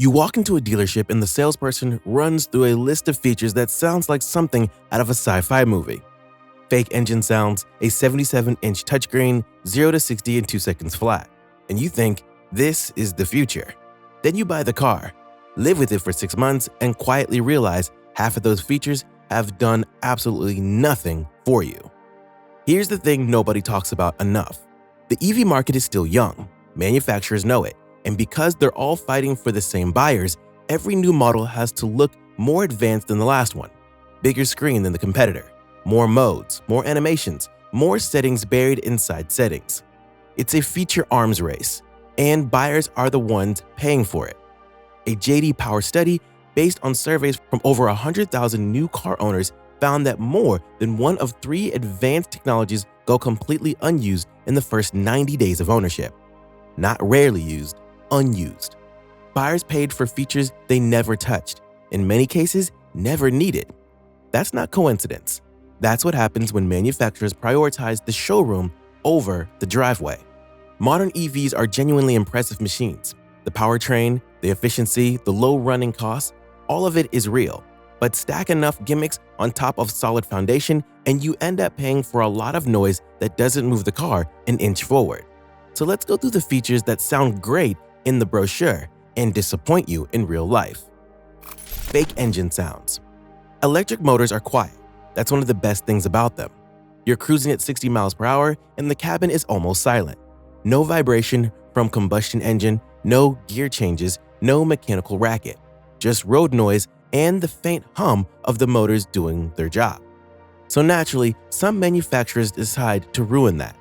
You walk into a dealership and the salesperson runs through a list of features that sounds like something out of a sci-fi movie. Fake engine sounds, a 77-inch touchscreen, 0 to 60 in 2 seconds flat. And you think, this is the future. Then you buy the car, live with it for 6 months, and quietly realize half of those features have done absolutely nothing for you. Here's the thing nobody talks about enough. The EV market is still young. Manufacturers know it. And because they're all fighting for the same buyers, every new model has to look more advanced than the last one. Bigger screen than the competitor. More modes, more animations, more settings buried inside settings. It's a feature arms race, and buyers are the ones paying for it. A JD Power study based on surveys from over 100,000 new car owners found that more than 1 of 3 advanced technologies go completely unused in the first 90 days of ownership. Not rarely used, unused. Buyers paid for features they never touched, in many cases, never needed. That's not coincidence. That's what happens when manufacturers prioritize the showroom over the driveway. Modern EVs are genuinely impressive machines. The powertrain, the efficiency, the low running costs, all of it is real. But stack enough gimmicks on top of solid foundation and you end up paying for a lot of noise that doesn't move the car an inch forward. So let's go through the features that sound great in the brochure and disappoint you in real life. Fake engine sounds. Electric motors are quiet. That's one of the best things about them. You're cruising at 60 miles per hour and the cabin is almost silent. No vibration from combustion engine, no gear changes, no mechanical racket, just road noise and the faint hum of the motors doing their job. So naturally, some manufacturers decide to ruin that.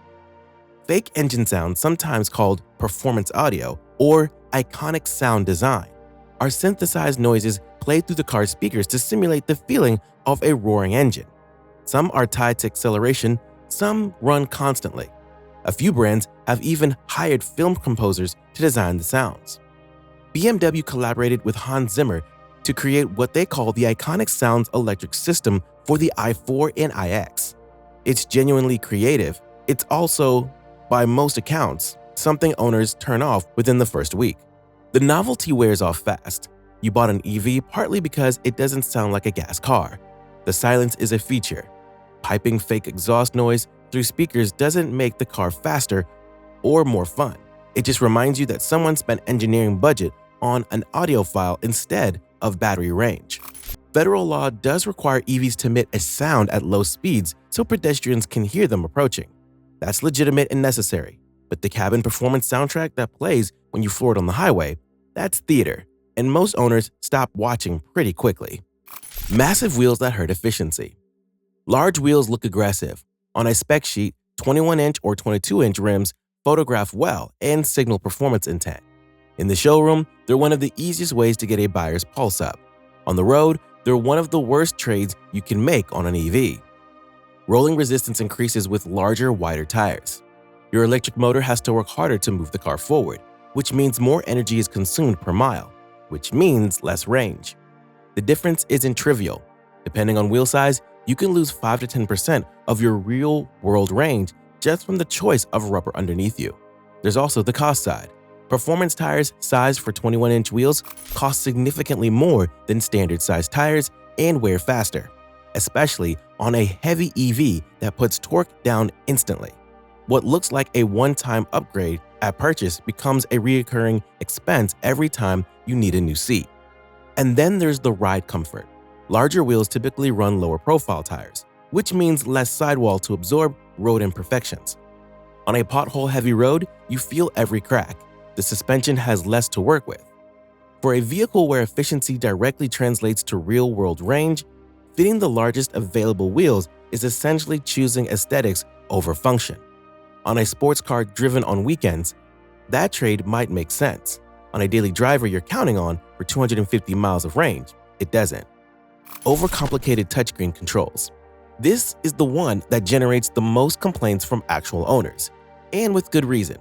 Fake engine sound, sometimes called performance audio or iconic sound design, are synthesized noises played through the car's speakers to simulate the feeling of a roaring engine. Some are tied to acceleration, some run constantly. A few brands have even hired film composers to design the sounds. BMW collaborated with Hans Zimmer to create what they call the Iconic Sounds electric system for the i4 and iX. It's genuinely creative. It's also, by most accounts, something owners turn off within the first week. The novelty wears off fast. You bought an EV partly because it doesn't sound like a gas car. The silence is a feature. Piping fake exhaust noise through speakers doesn't make the car faster or more fun. It just reminds you that someone spent engineering budget on an audiophile instead of battery range. Federal law does require EVs to emit a sound at low speeds so pedestrians can hear them approaching. That's legitimate and necessary, but the cabin performance soundtrack that plays when you floor it on the highway, that's theater, and most owners stop watching pretty quickly. Massive wheels that hurt efficiency. Large wheels look aggressive. On a spec sheet, 21-inch or 22-inch rims photograph well and signal performance intent. In the showroom, they're one of the easiest ways to get a buyer's pulse up. On the road, they're one of the worst trades you can make on an EV. Rolling resistance increases with larger, wider tires. Your electric motor has to work harder to move the car forward, which means more energy is consumed per mile, which means less range. The difference isn't trivial. Depending on wheel size, you can lose 5 to 10% of your real-world range just from the choice of rubber underneath you. There's also the cost side. Performance tires sized for 21-inch wheels cost significantly more than standard-sized tires and wear faster, especially on a heavy EV that puts torque down instantly. What looks like a one-time upgrade at purchase becomes a recurring expense every time you need a new seat. And then there's the ride comfort. Larger wheels typically run lower profile tires, which means less sidewall to absorb road imperfections. On a pothole-heavy road, you feel every crack. The suspension has less to work with. For a vehicle where efficiency directly translates to real-world range, fitting the largest available wheels is essentially choosing aesthetics over function. On a sports car driven on weekends, that trade might make sense. On a daily driver you're counting on for 250 miles of range, it doesn't. Overcomplicated touchscreen controls. This is the one that generates the most complaints from actual owners, and with good reason.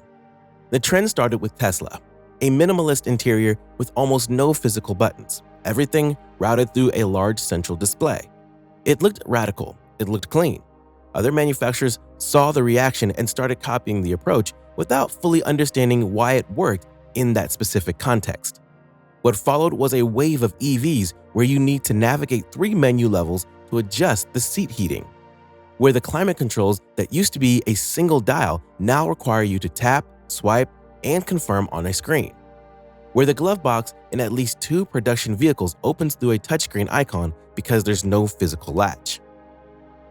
The trend started with Tesla, a minimalist interior with almost no physical buttons, everything routed through a large central display. It looked radical, it looked clean. Other manufacturers saw the reaction and started copying the approach without fully understanding why it worked in that specific context. What followed was a wave of EVs where you need to navigate 3 menu levels to adjust the seat heating, where the climate controls that used to be a single dial now require you to tap, swipe, and confirm on a screen, where the glove box in at least 2 production vehicles opens through a touchscreen icon because there's no physical latch.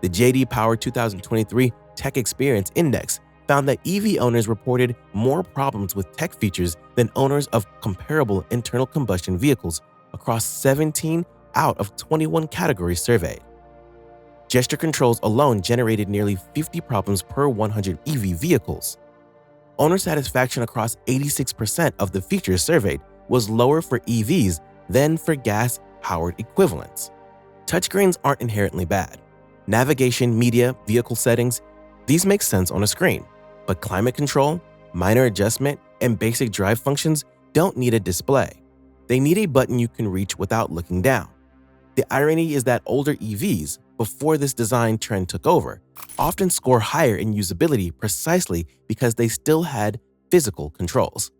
The J.D. Power 2023 Tech Experience Index found that EV owners reported more problems with tech features than owners of comparable internal combustion vehicles across 17 out of 21 categories surveyed. Gesture controls alone generated nearly 50 problems per 100 EV vehicles. Owner satisfaction across 86% of the features surveyed was lower for EVs than for gas-powered equivalents. Touchscreens aren't inherently bad. Navigation, media, vehicle settings, these make sense on a screen, but climate control, minor adjustment, and basic drive functions don't need a display. They need a button you can reach without looking down. The irony is that older EVs, before this design trend took over, often score higher in usability precisely because they still had physical controls.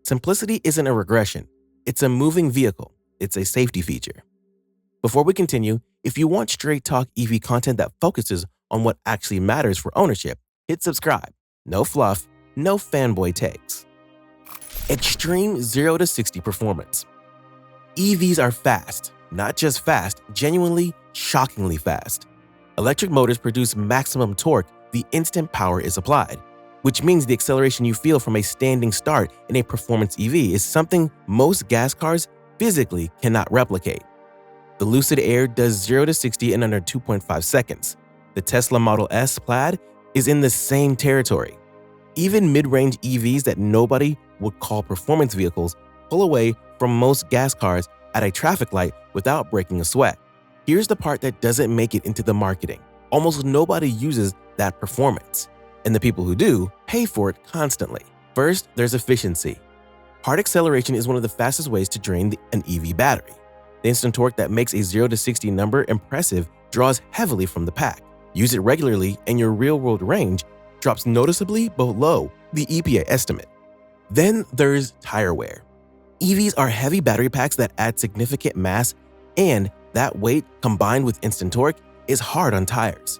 Simplicity isn't a regression. It's a moving vehicle. It's a safety feature. Before we continue, if you want straight talk EV content that focuses on what actually matters for ownership, hit subscribe. No fluff, no fanboy takes. Extreme 0 to 60 performance. EVs are fast, not just fast, genuinely, shockingly fast. Electric motors produce maximum torque the instant power is applied, which means the acceleration you feel from a standing start in a performance EV is something most gas cars physically cannot replicate. The Lucid Air does 0 to 60 in under 2.5 seconds. The Tesla Model S Plaid is in the same territory. Even mid-range EVs that nobody would call performance vehicles pull away from most gas cars at a traffic light without breaking a sweat. Here's the part that doesn't make it into the marketing. Almost nobody uses that performance, and the people who do pay for it constantly. First, there's efficiency. Hard acceleration is one of the fastest ways to drain an EV battery. The instant torque that makes a 0 to 60 number impressive draws heavily from the pack. Use it regularly and your real-world range drops noticeably below the EPA estimate. Then there's tire wear. EVs are heavy battery packs that add significant mass, and that weight combined with instant torque is hard on tires.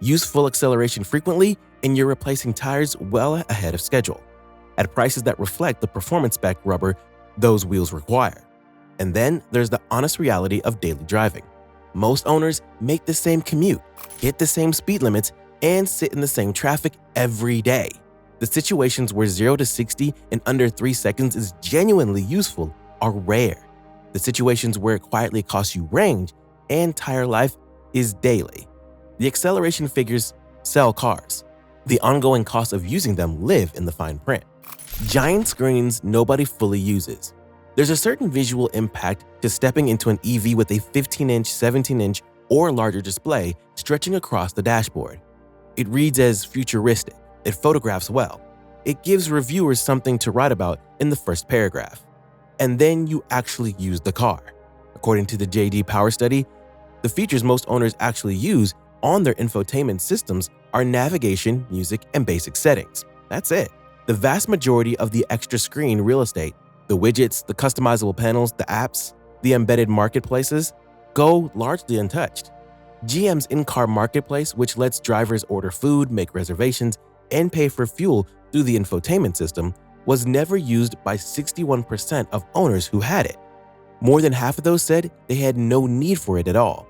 Use full acceleration frequently and you're replacing tires well ahead of schedule, at prices that reflect the performance spec rubber those wheels require. And then there's the honest reality of daily driving. Most owners make the same commute, hit the same speed limits, and sit in the same traffic every day. The situations where 0 to 60 in under 3 seconds is genuinely useful are rare. The situations where it quietly costs you range and tire life is daily. The acceleration figures sell cars. The ongoing costs of using them live in the fine print. Giant screens nobody fully uses. There's a certain visual impact to stepping into an EV with a 15-inch, 17-inch, or larger display stretching across the dashboard. It reads as futuristic. It photographs well. It gives reviewers something to write about in the first paragraph. And then you actually use the car. According to the J.D. Power study, the features most owners actually use on their infotainment systems are navigation, music, and basic settings. That's it. The vast majority of the extra screen real estate, the widgets, the customizable panels, the apps, the embedded marketplaces, go largely untouched. GM's in-car marketplace, which lets drivers order food, make reservations, and pay for fuel through the infotainment system, was never used by 61% of owners who had it. More than half of those said they had no need for it at all.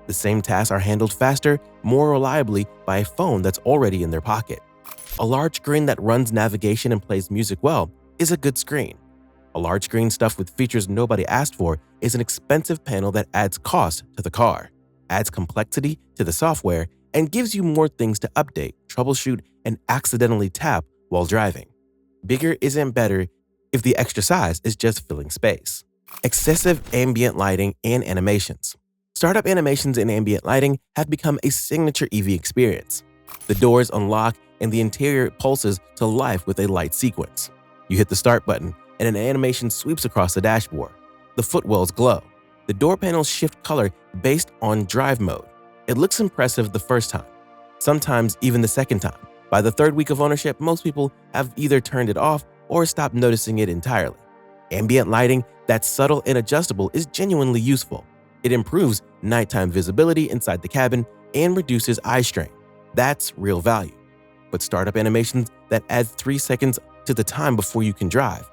The same tasks are handled faster, more reliably by a phone that's already in their pocket. A large screen that runs navigation and plays music well is a good screen. A large screen stuffed with features nobody asked for is an expensive panel that adds cost to the car, adds complexity to the software, and gives you more things to update, troubleshoot, and accidentally tap while driving. Bigger isn't better if the extra size is just filling space. Excessive ambient lighting and animations. Startup animations and ambient lighting have become a signature EV experience. The doors unlock and the interior pulses to life with a light sequence. You hit the start button and an animation sweeps across the dashboard. The footwells glow. The door panels shift color based on drive mode. It looks impressive the first time, sometimes even the second time. By the third week of ownership, most people have either turned it off or stopped noticing it entirely. Ambient lighting that's subtle and adjustable is genuinely useful. It improves nighttime visibility inside the cabin and reduces eye strain. That's real value. But startup animations that add 3 seconds to the time before you can drive,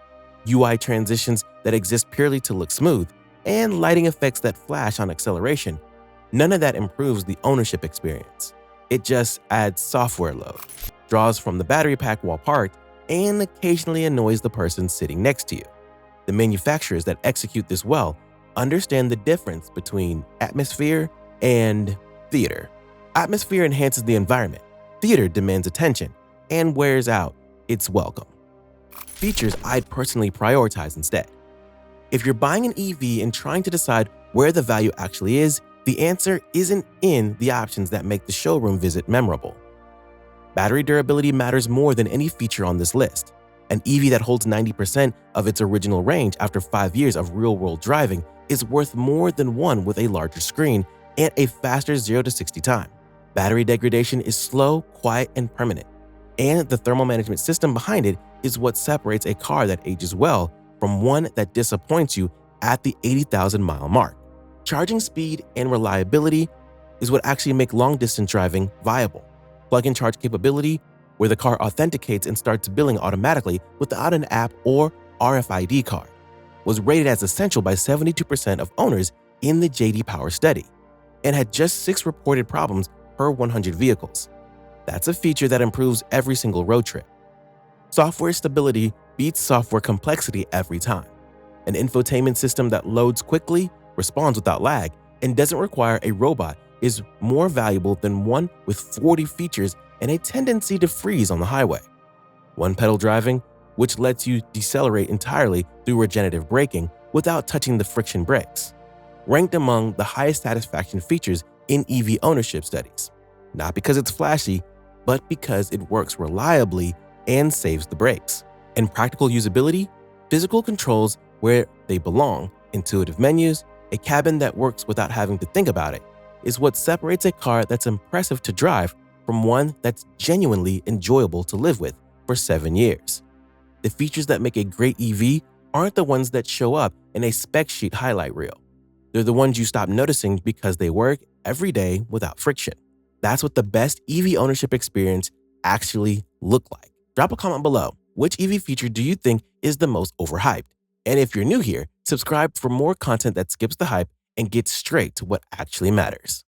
UI transitions that exist purely to look smooth, and lighting effects that flash on acceleration, none of that improves the ownership experience. It just adds software load, draws from the battery pack while parked, and occasionally annoys the person sitting next to you. The manufacturers that execute this well understand the difference between atmosphere and theater. Atmosphere enhances the environment. Theater demands attention and wears out its welcome. Features I'd personally prioritize instead. If you're buying an EV and trying to decide where the value actually is, the answer isn't in the options that make the showroom visit memorable. Battery durability matters more than any feature on this list. An EV that holds 90% of its original range after 5 years of real-world driving is worth more than one with a larger screen and a faster 0 to 60 time. Battery degradation is slow, quiet, and permanent, and the thermal management system behind it is what separates a car that ages well from one that disappoints you at the 80,000-mile mark. Charging speed and reliability is what actually make long-distance driving viable. Plug-in charge capability, where the car authenticates and starts billing automatically without an app or RFID card, was rated as essential by 72% of owners in the J.D. Power study, and had just 6 reported problems per 100 vehicles. That's a feature that improves every single road trip. Software stability beats software complexity every time. An infotainment system that loads quickly, responds without lag, and doesn't require a robot is more valuable than one with 40 features and a tendency to freeze on the highway. One-pedal driving, which lets you decelerate entirely through regenerative braking without touching the friction brakes, ranked among the highest satisfaction features in EV ownership studies. Not because it's flashy, but because it works reliably and saves the brakes. And practical usability, physical controls where they belong, intuitive menus, a cabin that works without having to think about it, is what separates a car that's impressive to drive from one that's genuinely enjoyable to live with for 7 years. The features that make a great EV aren't the ones that show up in a spec sheet highlight reel. They're the ones you stop noticing because they work every day without friction. That's what the best EV ownership experience actually look like. Drop a comment below. Which EV feature do you think is the most overhyped? And if you're new here, subscribe for more content that skips the hype and gets straight to what actually matters.